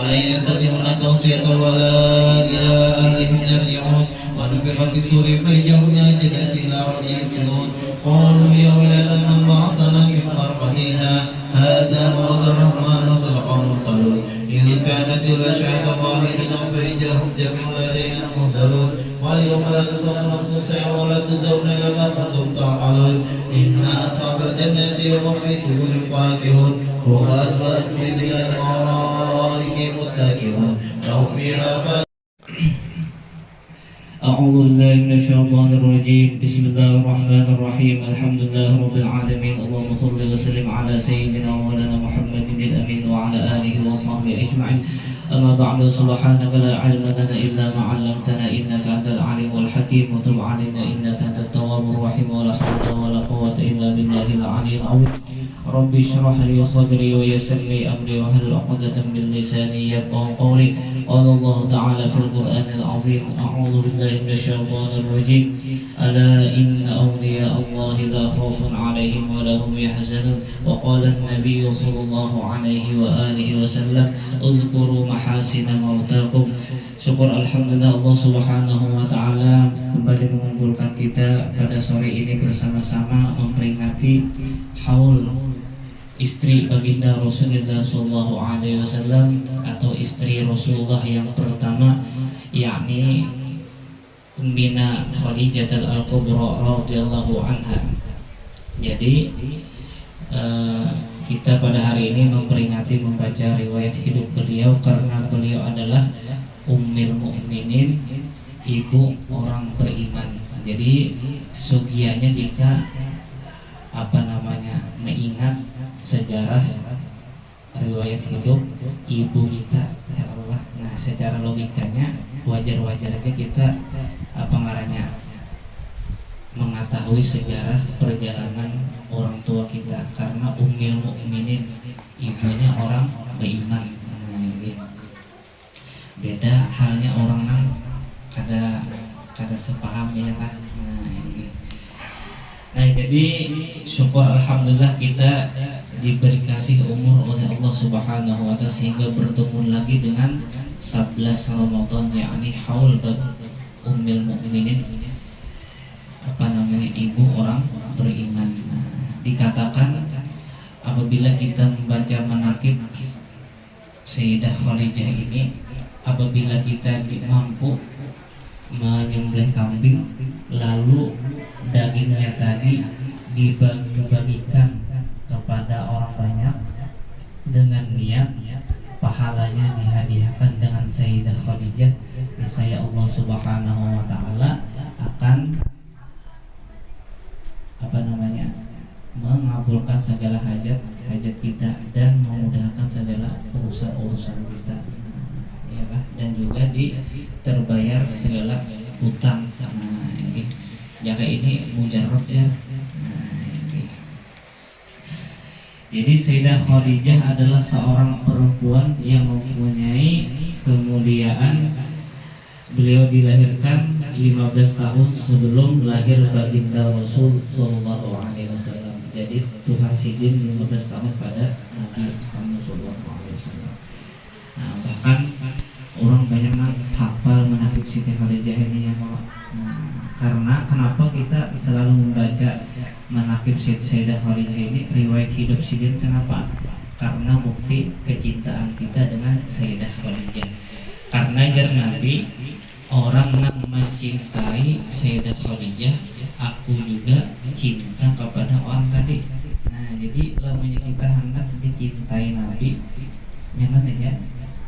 لا يستطيعون توصية ولا إلى أهلهم يرجعون ونفخ في الصور فإذا هم ينسلون قالوا يا ويلنا من بعثنا من مرقدنا هذا وعد الرحمن وصدق المرسلون إذ كانت الأشعة واحدة فإذا هم جميع لدينا مهتدون واليوم لا تسأل نفس شيئا ولا تجزون إلا ما كنتم تعملون إن أصحاب الجنة يوم في سرور فاكهون هم أزواج في ظلال الأرائك متكئون لهم فيها أعوذ بالله من الشيطان الرجيم بسم الله الرحمن الرحيم الحمد لله رب العالمين اللهم صل وسلم على سيدنا ومولانا محمد الأمين وعلى آله وصحبه أجمعين أما بعد سبحانك لا علم لنا إلا ما علمتنا إنك أنت العليم الحكيم وتب علينا إنك أنت التواب الرحيم ولا حول ولا قوة إلا بالله العلي العظيم ربي اشرح لي صدري ويسر لي أمري واحلل عقدة من لساني يفقهوا قولي قال الله تعالى في القرآن العظيم أعوذ بالله من الشيطان الرجيم ألا إن أولياء الله لا خوف عليهم ولا هم يحزنون وقال النبي صلى الله عليه وآله وسلم اذكروا محاسن موتاكم. Syukur alhamdulillah Allah subhanahu wa ta'ala kembali mengumpulkan kita pada sore ini bersama-sama memperingati haul istri baginda Rasulullah sallallahu alaihi wasallam atau istri Rasulullah yang pertama, yakni Ummina Khadijah al-Kubra radhiyallahu anha. Jadi kita pada hari ini memperingati membaca riwayat hidup beliau karena beliau adalah Ummul Mukminin, ibu orang beriman. Jadi sugianya jika mengingat sejarah riwayat hidup ibu kita, ya Allah. Nah, secara logikanya wajar-wajar aja kita mengetahui sejarah perjalanan orang tua kita karena Ummul Mukminin, ibunya orang beriman. Beda halnya orang nang kada sepaham ya kan. Nah, jadi syukur alhamdulillah kita diberi kasih umur oleh Allah Subhanahu wa taala sehingga bertemu lagi dengan 11 Ramadan, yakni haul Ummul Mukminin, ibu orang beriman. Dikatakan apabila kita membaca manaqib Sayyidah Khadijah ini, apabila kita mampu menyembelih kambing lalu dagingnya tadi dibagikan kepada orang banyak dengan niat pahalanya dihadiahkan dengan Sayyidah Khadijah, niscaya Allah Subhanahu wa taala akan mengabulkan segala hajat kita dan memudahkan segala urusan kita, ya Pak, dan juga terbayar segala hutang. Jika ini mujarab ya. Jadi Sayyidah Khadijah adalah seorang perempuan yang mempunyai kemuliaan. Beliau dilahirkan 15 tahun sebelum lahir baginda Rasul sallallahu alaihi wasallam. Jadi Tuhasidin 15 tahun pada Nabi Muhammad sallallahu alaihi wasallam. Nah, bahkan orang banyak hafal manaqib Siti Khadijah ini ya Pak. Karena kenapa kita selalu membaca manaqib Sayyidah Khadijah ini, riwayat hidup Sidin, kenapa? Karena bukti kecintaan kita dengan Sayyidah Khadijah. Karena jar Nabi, orang yang mencintai Sayyidah Khadijah, aku juga cinta kepada orang tadi. Nah, jadi lamanya kita hendak dicintai Nabi, nyaman aja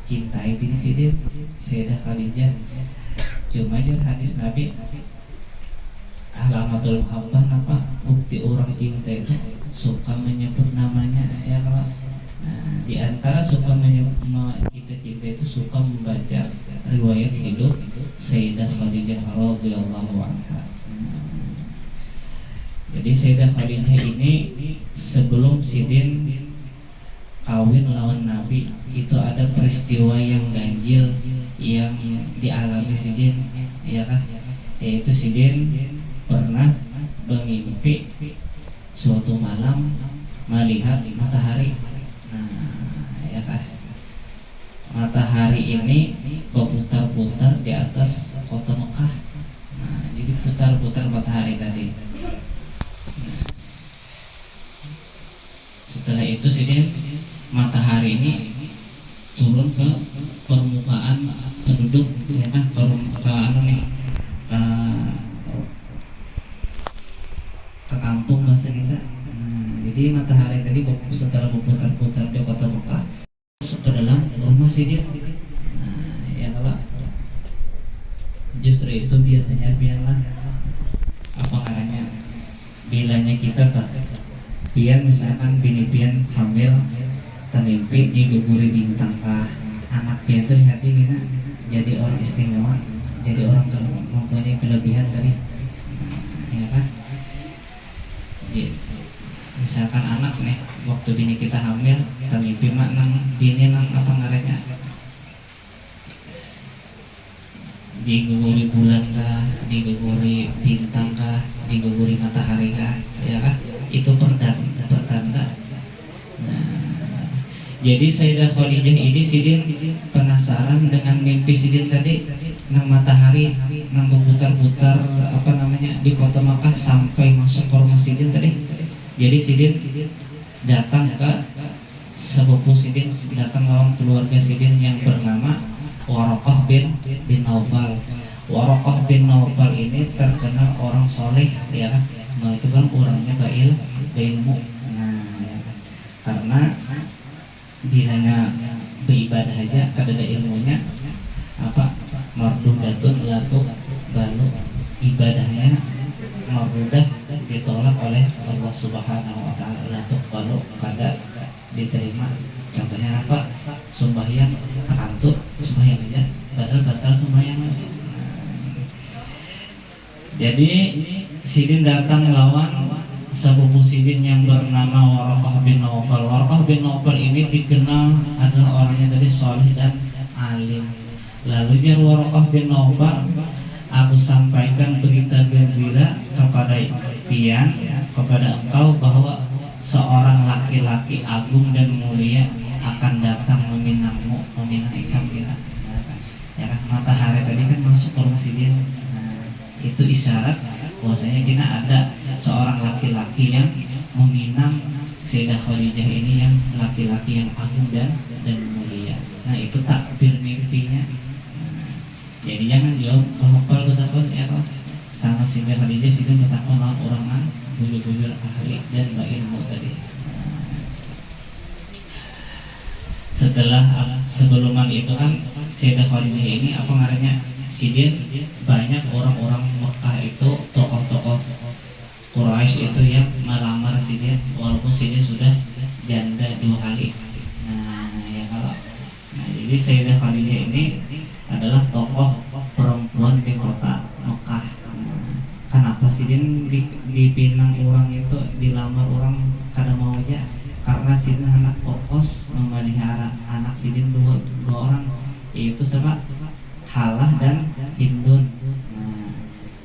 cintai bini Sidin Sayyidah Khadijah. Cuma aja hadis Nabi alamatul muhabbah, apa bukti orang cinta itu suka menyebut namanya ya Pak. Nah, di antara suka kita cinta itu suka membaca riwayat hidup Sayyidah Khadijah radhiyallahu anha. Jadi Sayyidah Khadijah ini sebelum Sidin kawin lawan Nabi itu ada peristiwa yang ganjil yang dialami Sidin, ya kan? Yaitu Sidin pernah bermimpi suatu malam melihat matahari. Nah, ya kan? matahari ini berputar-putar di atas kota Mekah. Nah, jadi putar-putar matahari tadi. Nah, setelah itu matahari ini turun ke permukaan penduduk, ya kan? Turun ke ke kampung bahasa kita. Jadi matahari tadi setelah berputar-putar di kota Mekah masuk ke dalam rumah Sidin. Nah, ya kalau justru itu biasanya biarlah apa caranya bilanya kita tak biar misalkan bini pian hamil termimpi di guguri bintang kah anak pian itu hati kita jadi orang istimewa, jadi orang mempunyai kelebihan dari ya kan. Misalkan anak nih waktu bini kita hamil termimpi mak nang bini nang apa ngarannya diguguri bulan kah, diguguri bintang kah, diguguri matahari kah, ya kan? Itu pertanda. Nah, jadi Sayyidah Khadijah ini Sidin penasaran dengan mimpi Sidin tadi, nang matahari nang berputar-putar apa namanya di kota Makkah sampai masuk ke rumah Sidin tadi. Jadi Sidin datang ke sepupu Sidin, datang lawan keluarga Sidin yang bernama Waraqah bin Naufal. Waraqah bin Naufal ini terkenal orang soleh, ya kan? Nah, itu kan orangnya berilmu. Nah, ya kan? Karena bilanya beribadah aja kada ada ilmunya apa mardudatun latu balu, ibadahnya mardudah ditolak oleh Allah Subhanahu wa taala, latu balu kada diterima. Contohnya apa? Sembahyang terantut, sembahyang aja padahal batal sembahyang. Jadi Sidin datang lawan sepupu Sidin yang bernama Waraqah bin Naufal. Waraqah bin Naufal ini dikenal adalah orangnya tadi soleh dan alim. Lalu jar Waraqah bin Naufal, aku sampaikan berita gembira kepada pian, kepada engkau bahwa seorang laki-laki agung dan mulia akan datang meminangmu, meminang ikam kita. Ya kan, matahari tadi kan masuk ke rumah Sidin. Itu isyarat bahwasanya kita ada seorang laki-laki yang meminang Sayyidah Khadijah ini, yang laki-laki yang agung dan mulia. Nah, itu takbir mimpinya. Jadi jangan jawab hafal betapa ya Pak. Sama Sayyidah Khadijah itu betapa orang bujur-bujur ahli dan berilmu tadi. Sebelum itu kan Sayyidah Khadijah ini apa namanya Sidin, banyak orang-orang Mekah itu tokoh-tokoh Quraisy itu yang melamar Sidin walaupun Sidin sudah janda 2 kali. Nah, ya kalau jadi Sayyidah Khadijah ini adalah tokoh perempuan di kota Mekah. Kenapa Sidin dipinang orang itu, dilamar orang kada mau aja? Karena Sidin anak pokos memelihara anak Sidin dua orang, yaitu siapa? Halah dan Hindun. Nah,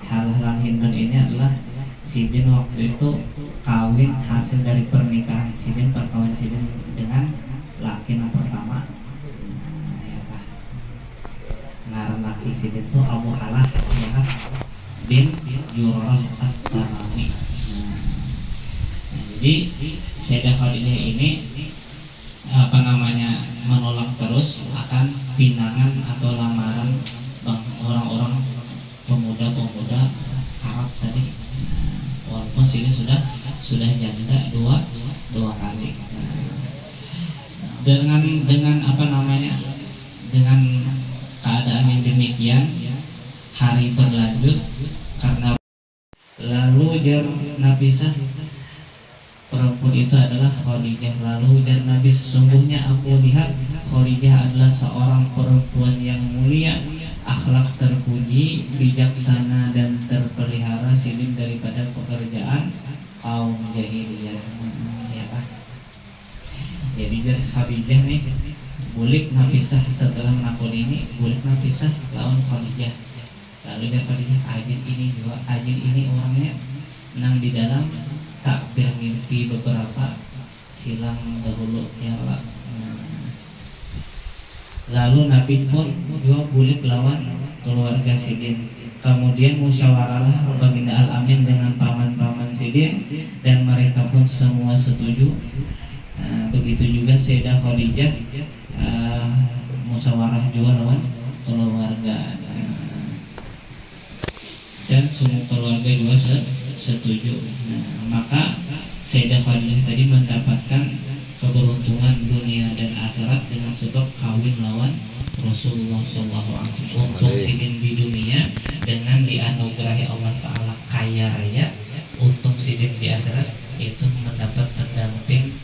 Halah dan Hindun ini adalah Sidin waktu itu kawin hasil dari pernikahan Sidin, perkawinan Sidin dengan laki yang pertama. Nah, ya Pak. Ngaran laki Sidin itu Abu Halah, ya kan? Bin Jurrah At-Tamami. Nah, jadi Sayyidah Khadijah ini apa namanya menolak terus akan pinangan atau lamaran orang-orang pemuda-pemuda Arab tadi. Walaupun sini sudah janda dua kali. Dengan apa namanya, dengan keadaan yang demikian, hari berlanjut karena lalu jar Nabisah, perempuan itu adalah Khadijah. Lalu ujar Nabi, sesungguhnya aku lihat Khadijah adalah seorang perempuan yang mulia, akhlak terpuji, bijaksana dan terpelihara Sidin daripada pekerjaan kaum jahiliyah. Ya Pak. Jadi dari Khadijah nih, bulik Nabisah setelah melakukan ini, bulik Nabisah lawan Khadijah. Lalu dari Khadijah, ajin ini orangnya menang di dalam takbir mimpi beberapa silang dahulu ya Allah. Lalu Nabi pun juga boleh lawan keluarga Sidin. Kemudian musyawarahlah Baginda Al-Amin dengan paman-paman Sidin dan mereka pun semua setuju. Begitu juga Sayyidah Khadijah musyawarah juga lawan keluarga. Dan semua keluarga juga setuju. Maka Sayyidah Khadijah tadi mendapatkan keberuntungan dunia dan akhirat dengan sebab kawin lawan Rasulullah SAW. Untuk Sidin di dunia dengan dianugerahi Allah Ta'ala kaya raya, untuk Sidin di akhirat itu mendapat pendamping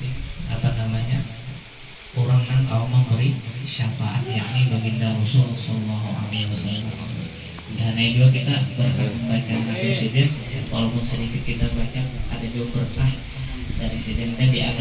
orang yang kau memberi syafaat, yakni baginda Rasul SAW. Dan juga kita berkah membaca Nabi Sidin, walaupun sedikit kita baca ada juga berkah dari Sidin dan dianugerahi